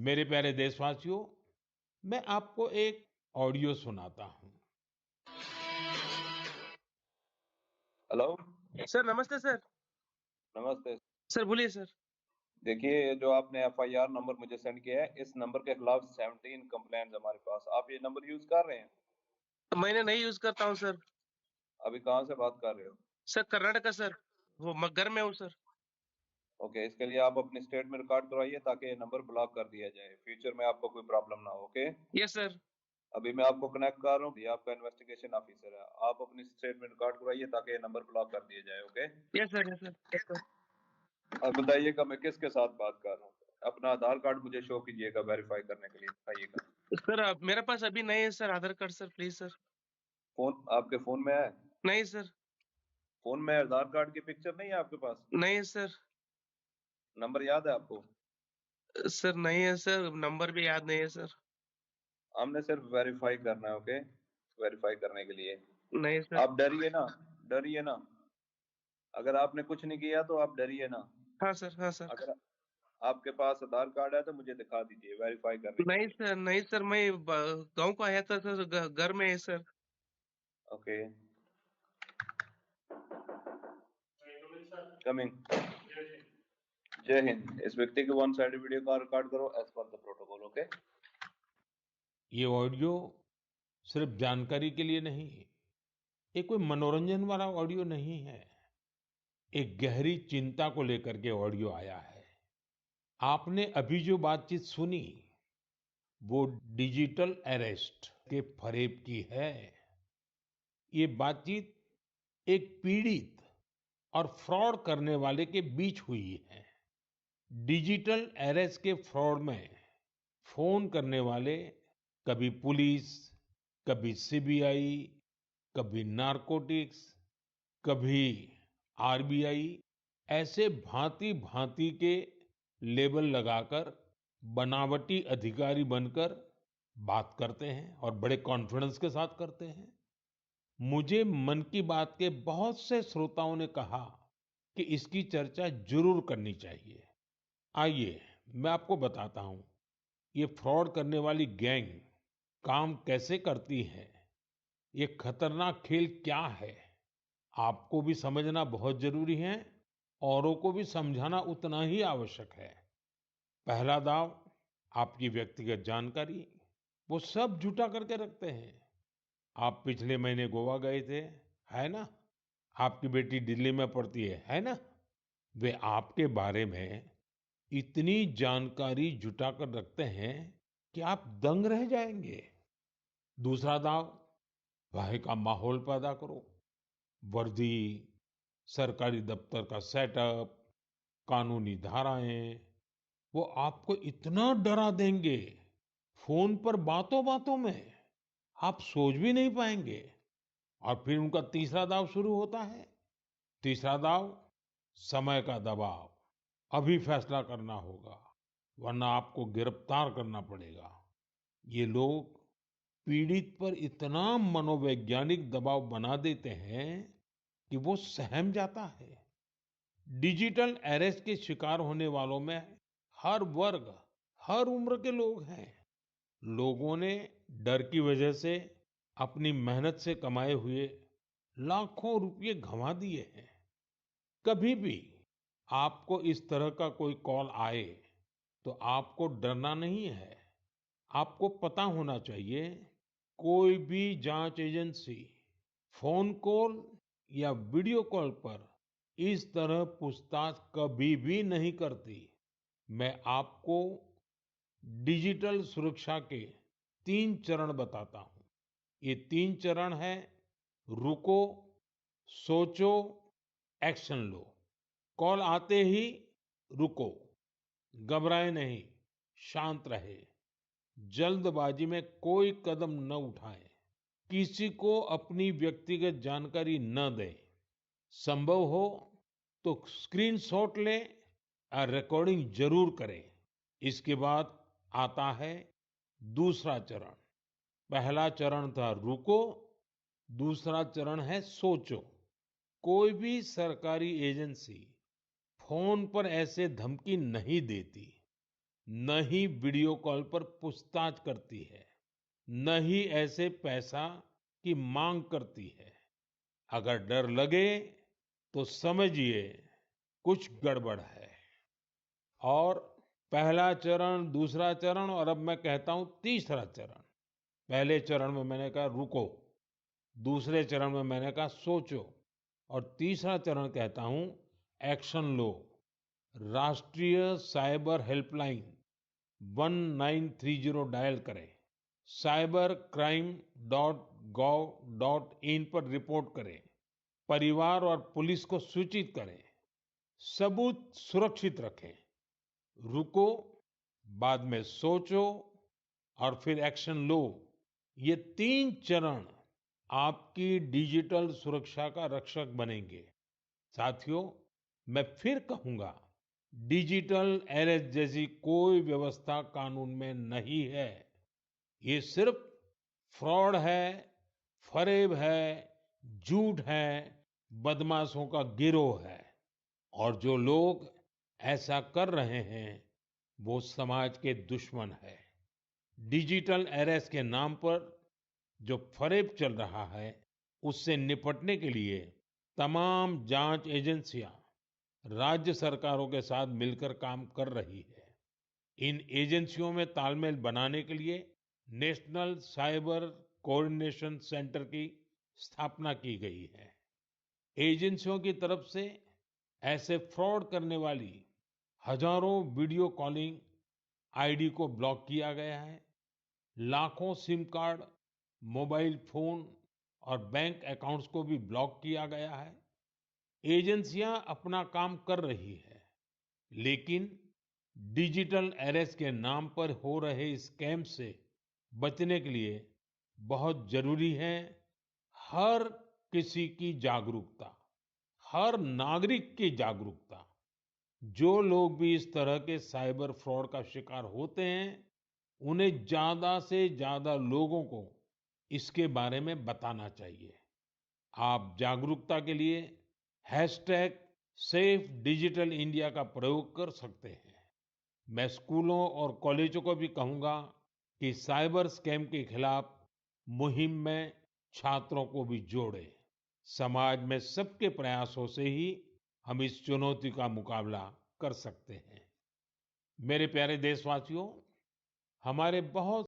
मेरे प्यारे देशवासियों, मैं आपको एक ऑडियो सुनाता हूं। हेलो। सर नमस्ते सर। नमस्ते। सर बोलिए सर। देखिए, ये जो आपने एफआईआर नंबर मुझे सेंड किया है, इस नंबर के खिलाफ 17 कंप्लेंट्स हमारे पास। आप ये नंबर यूज कर रहे हैं? मैंने नहीं यूज करता हूँ सर। अभी कहाँ से बात कर रहे हो? Sir Karnataka sir. वो घर में हूँ सर। ओके, इसके लिए आप अपनी स्टेट में रिकॉर्ड करवाइए ताकि ये नंबर ब्लॉक कर दिया जाए, फ्यूचर में आपको कोई प्रॉब्लम ना हो। Okay, yes sir. अभी मैं आपको कनेक्ट कर रहा हूँ, ये आपका इन्वेस्टिगेशन ऑफिसर है। आप अपनी स्टेट में रिकॉर्ड करवाइए ताकि ये नंबर ब्लॉक कर दिया जाए। Okay, yes sir. Yes sir. Yes sir. अब बताइएगा मैं किसके साथ बात कर रहा हूँ। अपना आधार कार्ड मुझे शो कीजिएगा वेरीफाई करने के लिए, बताइएगा। सर मेरे पास अभी नहीं है sir Aadhaar card sir, please sir. Phone आपके फोन में है? नहीं सर। फोन में आधार कार्ड की पिक्चर नहीं है आपके पास? नहीं है सर। नंबर याद है आपको? सर नहीं है सर, नंबर भी याद नहीं है सर। हमने सिर्फ वेरीफाई करना है। ओके, वेरीफाई करने के लिए नहीं सर। आप डरिए ना, डरिए ना। अगर आपने कुछ नहीं किया तो आप डरिए ना। हाँ सर, हाँ सर। अगर आपके पास आधार कार्ड है तो मुझे दिखा दीजिए वेरीफाई करने के नहीं लिए। सर, नहीं सर, मैं गांव को आया था सर, घर में है सर। Okay, coming. जय हिंद। इस व्यक्ति के वन साइड वीडियो का रिकॉर्ड करो as per the protocol. Okay, ये ऑडियो सिर्फ जानकारी के लिए नहीं, ये कोई मनोरंजन वाला ऑडियो नहीं है। एक गहरी चिंता को लेकर के ऑडियो आया है। आपने अभी जो बातचीत सुनी, वो डिजिटल अरेस्ट के फरेब की है। ये बातचीत एक पीड़ित और फ्रॉड करने वाले के बीच हुई है। डिजिटल अरेस्ट के फ्रॉड में फोन करने वाले कभी पुलिस, कभी सीबीआई, कभी नारकोटिक्स, कभी आरबीआई, ऐसे भांति भांति के लेबल लगाकर बनावटी अधिकारी बनकर बात करते हैं और बड़े कॉन्फिडेंस के साथ करते हैं। मुझे मन की बात के बहुत से श्रोताओं ने कहा कि इसकी चर्चा जरूर करनी चाहिए। आइए, मैं आपको बताता हूं ये फ्रॉड करने वाली गैंग काम कैसे करती है, ये खतरनाक खेल क्या है। आपको भी समझना बहुत जरूरी है, औरों को भी समझाना उतना ही आवश्यक है। पहला दाव, आपकी व्यक्तिगत जानकारी, वो सब जुटा करके रखते हैं। आप पिछले महीने गोवा गए थे, है ना? आपकी बेटी दिल्ली में पढ़ती है ना? वे आपके बारे में इतनी जानकारी जुटा कर रखते हैं कि आप दंग रह जाएंगे। दूसरा दाव, भय का माहौल पैदा करो। वर्दी, सरकारी दफ्तर का सेटअप, कानूनी धाराएं, वो आपको इतना डरा देंगे, फोन पर बातों बातों में आप सोच भी नहीं पाएंगे। और फिर उनका तीसरा दाव शुरू होता है। तीसरा दाव, समय का दबाव। अभी फैसला करना होगा, वरना आपको गिरफ्तार करना पड़ेगा। ये लोग पीड़ित पर इतना मनोवैज्ञानिक दबाव बना देते हैं कि वो सहम जाता है। डिजिटल अरेस्ट के शिकार होने वालों में हर वर्ग, हर उम्र के लोग हैं। लोगों ने डर की वजह से अपनी मेहनत से कमाए हुए लाखों रुपए गंवा दिए हैं। कभी भी आपको इस तरह का कोई कॉल आए तो आपको डरना नहीं है। आपको पता होना चाहिए, कोई भी जांच एजेंसी फोन कॉल या वीडियो कॉल पर इस तरह पूछताछ कभी भी नहीं करती। मैं आपको डिजिटल सुरक्षा के 3 चरण बताता हूं। ये 3 चरण है: रुको, सोचो, एक्शन लो। कॉल आते ही रुको, घबराए नहीं, शांत रहे, जल्दबाजी में कोई कदम न उठाएं, किसी को अपनी व्यक्तिगत जानकारी न दें। संभव हो तो स्क्रीनशॉट लें और रिकॉर्डिंग जरूर करें। इसके बाद आता है दूसरा चरण। पहला चरण था रुको, दूसरा चरण है सोचो। कोई भी सरकारी एजेंसी फोन पर ऐसे धमकी नहीं देती। न ही वीडियो कॉल पर पूछताछ करती है, न ही ऐसे पैसा की मांग करती है। अगर डर लगे तो समझिए कुछ गड़बड़ है। और पहला चरण, दूसरा चरण और अब मैं कहता हूं तीसरा चरण। पहले चरण में मैंने कहा रुको, दूसरे चरण में मैंने कहा सोचो और तीसरा चरण कहता हूं एक्शन लो। राष्ट्रीय साइबर हेल्पलाइन 1930 डायल करें। cybercrime.gov.in पर रिपोर्ट करें। परिवार और पुलिस को सूचित करें। सबूत सुरक्षित रखें। रुको, बाद में सोचो और फिर एक्शन लो। ये 3 चरण आपकी डिजिटल सुरक्षा का रक्षक बनेंगे। साथियों, मैं फिर कहूंगा, डिजिटल अरेस्ट जैसी कोई व्यवस्था कानून में नहीं है। ये सिर्फ फ्रॉड है, फरेब है, झूठ है, बदमाशों का गिरोह है। और जो लोग ऐसा कर रहे हैं, वो समाज के दुश्मन है। डिजिटल अरेस्ट के नाम पर जो फरेब चल रहा है, उससे निपटने के लिए तमाम जांच एजेंसियां राज्य सरकारों के साथ मिलकर काम कर रही है। इन एजेंसियों में तालमेल बनाने के लिए नेशनल साइबर कोऑर्डिनेशन सेंटर की स्थापना की गई है। एजेंसियों की तरफ से ऐसे फ्रॉड करने वाली हजारों वीडियो कॉलिंग आईडी को ब्लॉक किया गया है। लाखों सिम कार्ड, मोबाइल फोन और बैंक अकाउंट्स को भी ब्लॉक किया गया है। एजेंसियां अपना काम कर रही है, लेकिन डिजिटल अरेस्ट के नाम पर हो रहे स्कैम से बचने के लिए बहुत जरूरी है हर किसी की जागरूकता, हर नागरिक की जागरूकता। जो लोग भी इस तरह के साइबर फ्रॉड का शिकार होते हैं, उन्हें ज्यादा से ज्यादा लोगों को इसके बारे में बताना चाहिए। आप जागरूकता के लिए हैशटैग सेफ डिजिटल इंडिया का प्रयोग कर सकते हैं। मैं स्कूलों और कॉलेजों को भी कहूंगा कि साइबर स्कैम के खिलाफ मुहिम में छात्रों को भी जोड़ें। समाज में सबके प्रयासों से ही हम इस चुनौती का मुकाबला कर सकते हैं। मेरे प्यारे देशवासियों, हमारे बहुत